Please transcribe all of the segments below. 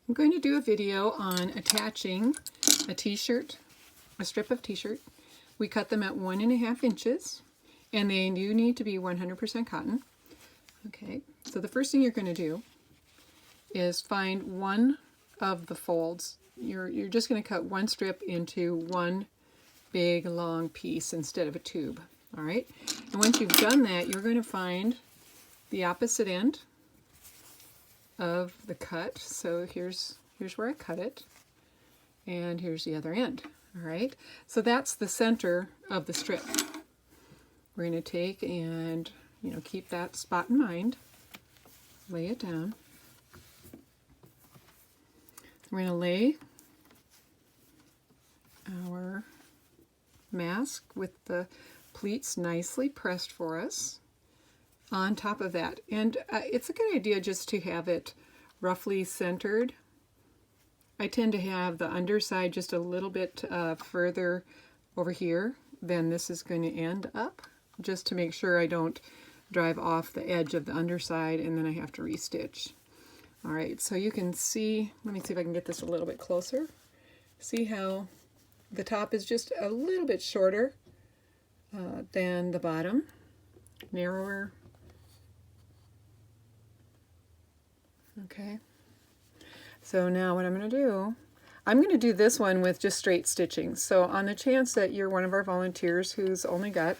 I'm going to do a video on attaching a t-shirt, a strip of t-shirt. We cut them at 1.5 inches, and they do need to be 100% cotton. Okay, so the first thing you're going to do is find one of the folds. You're just going to cut one strip into one big long piece instead of a tube. All right, and once you've done that, you're going to find the opposite end of the cut. So here's where I cut it, and here's the other end. All right, so that's the center of the strip. We're going to take and keep that spot in mind. Lay it down. We're going to lay our mask with the pleats nicely pressed for us on top of that. And it's a good idea just to have it roughly centered. I tend to have the underside just a little bit further over here than this is going to end up, just to make sure I don't drive off the edge of the underside and then I have to restitch. All right, so you can see, let me see if I can get this a little bit closer. See how the top is just a little bit shorter than the bottom, narrower. Okay, so now what I'm going to do this one with just straight stitching. So on the chance that you're one of our volunteers who's only got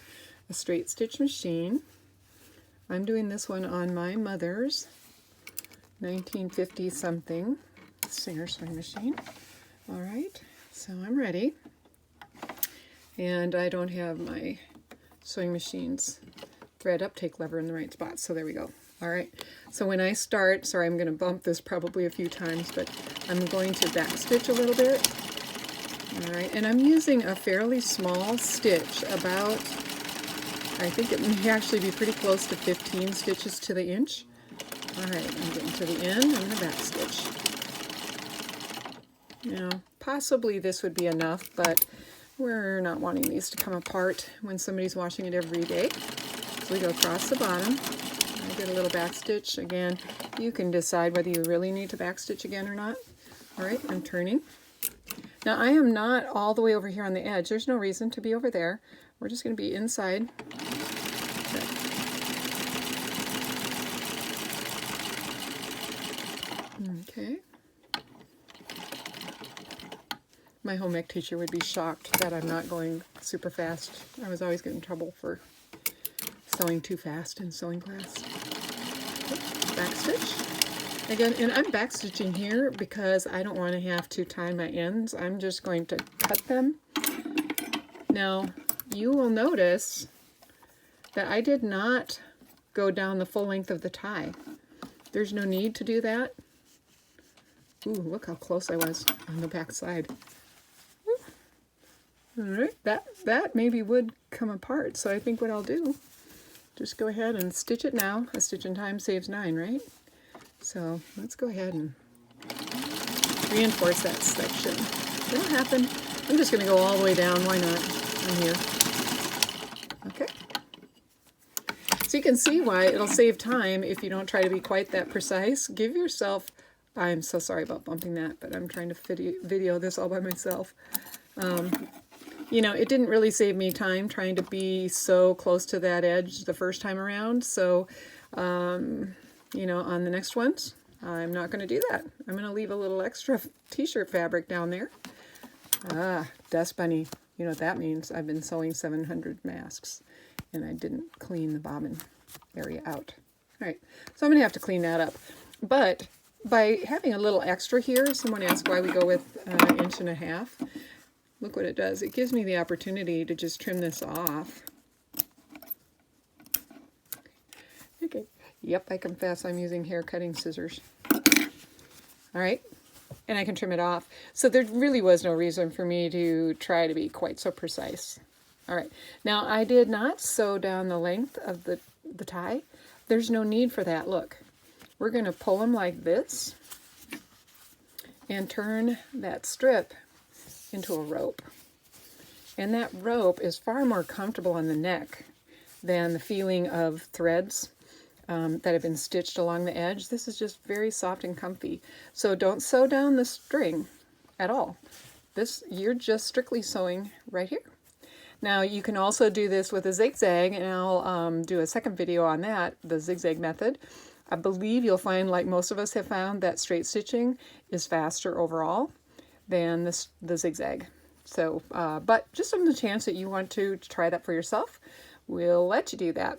a straight stitch machine, I'm doing this one on my mother's 1950 something Singer sewing machine. All right, so I'm ready. And I don't have my sewing machine's thread uptake lever in the right spot, so there we go. All right, so when I start, sorry, I'm going to bump this probably a few times, but I'm going to back stitch a little bit. All right, and I'm using a fairly small stitch, about, I think it may actually be pretty close to 15 stitches to the inch. All right, I'm getting to the end. I'm going to back stitch. Now, possibly this would be enough, but we're not wanting these to come apart when somebody's washing it every day. So we go across the bottom. I get a little back stitch. Again, you can decide whether you really need to back stitch again or not. All right, I'm turning. Now, I am not all the way over here on the edge. There's no reason to be over there. We're just going to be inside. Okay. My home ec teacher would be shocked that I'm not going super fast. I was always getting in trouble for sewing too fast in sewing class. Back stitch. Again, and I'm back stitching here because I don't want to have to tie my ends. I'm just going to cut them. Now, you will notice that I did not go down the full length of the tie. There's no need to do that. Ooh, look how close I was on the back side. All right, that maybe would come apart. So I think what I'll do, just go ahead and stitch it now. A stitch in time saves 9, right? So let's go ahead and reinforce that section. It'll happen. I'm just going to go all the way down. Why not? I'm here. Okay. So you can see why it'll save time if you don't try to be quite that precise. Give yourself, I'm so sorry about bumping that, but I'm trying to video this all by myself. It didn't really save me time trying to be so close to that edge the first time around. So, on the next ones, I'm not going to do that. I'm going to leave a little extra t-shirt fabric down there. Dust bunny. You know what that means? I've been sewing 700 masks and I didn't clean the bobbin area out. All right, so I'm going to have to clean that up. But by having a little extra here, someone asked why we go with 1.5 inches. Look what it does. It gives me the opportunity to just trim this off. Okay. Yep, I confess I'm using hair cutting scissors. All right. And I can trim it off. So there really was no reason for me to try to be quite so precise. All right. Now, I did not sew down the length of the tie. There's no need for that. Look. We're going to pull them like this and turn that strip into a rope. And that rope is far more comfortable on the neck than the feeling of threads that have been stitched along the edge. This is just very soft and comfy. So don't sew down the string at all. This, you're just strictly sewing right here. Now you can also do this with a zigzag, and I'll do a second video on that, the zigzag method. I believe you'll find, like most of us have found, that straight stitching is faster overall than the zigzag. So, but just on the chance that you want to try that for yourself, we'll let you do that.